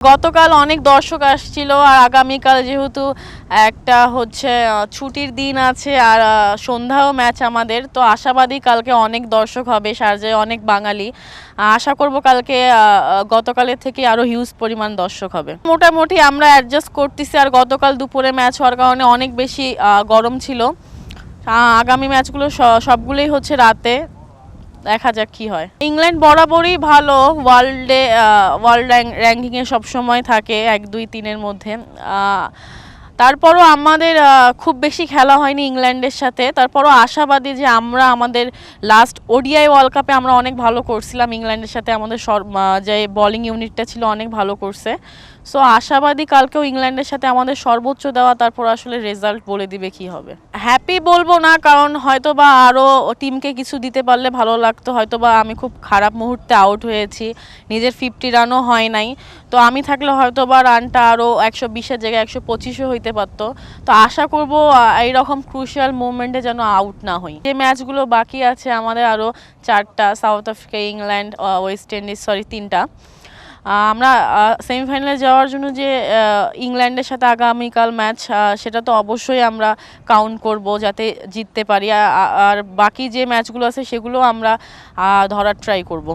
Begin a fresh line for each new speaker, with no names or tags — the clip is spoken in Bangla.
গতকাল অনেক দর্শক আসছিল আর আগামীকাল যেহেতু একটা হচ্ছে ছুটির দিন আছে আর সন্ধ্যাও ম্যাচ আমাদের, তো আশাবাদী কালকে অনেক দর্শক হবে শারজায়, অনেক বাঙালি। আশা করব কালকে গতকালের থেকে আরও হিউজ পরিমাণ দর্শক হবে। মোটামুটি আমরা অ্যাডজাস্ট করতেছি, আর গতকাল দুপুরে ম্যাচ হওয়ার কারণে অনেক বেশি গরম ছিল। আগামী ম্যাচগুলো সবগুলোই হচ্ছে রাতে, দেখা যাক কি হয়। ইংল্যান্ড বরাবরই ভালো, ওয়ার্ল্ড র্যাঙ্কিংয়ে সবসময় থাকে 1, 2, 3-এর মধ্যে। তারপরও আমাদের খুব বেশি খেলা হয়নি ইংল্যান্ডের সাথে, তারপরও আশাবাদী যে আমরা আমাদের লাস্ট ওডিআই ওয়ার্ল্ড কাপে আমরা অনেক ভালো করছিলাম ইংল্যান্ডের সাথে, আমাদের যে বোলিং ইউনিটটা ছিল অনেক ভালো করছে। সো আশাবাদী কালকেও ইংল্যান্ডের সাথে আমাদের সর্বোচ্চ দেওয়া, তারপর আসলে রেজাল্ট বলে দিবে কি হবে। হ্যাপি বলবো না, কারণ হয়তো বা আরও টিমকে কিছু দিতে পারলে ভালো লাগতো। হয়তো বা আমি খুব খারাপ মুহূর্তে আউট হয়েছি, নিজের 50 রানও হয় নাই। তো আমি থাকলে হয়তো বা রানটা আরও 120-এর জায়গায় 125-ও হইতে পারতো। তো আশা করব এইরকম ক্রুশিয়াল মুভমেন্টে যেন আউট না হই। যে ম্যাচগুলো বাকি আছে আমাদের আরও 4টা, south Africa, England, West Indies, 3টা। আমরা সেমিফাইনালে যাওয়ার জন্য যে ইংল্যান্ডের সাথে আগামীকাল ম্যাচ, সেটা তো অবশ্যই আমরা কাউন্ট করব যাতে জিততে পারি। আর বাকি যে ম্যাচগুলো আছে সেগুলো আমরা ধরার ট্রাই করব।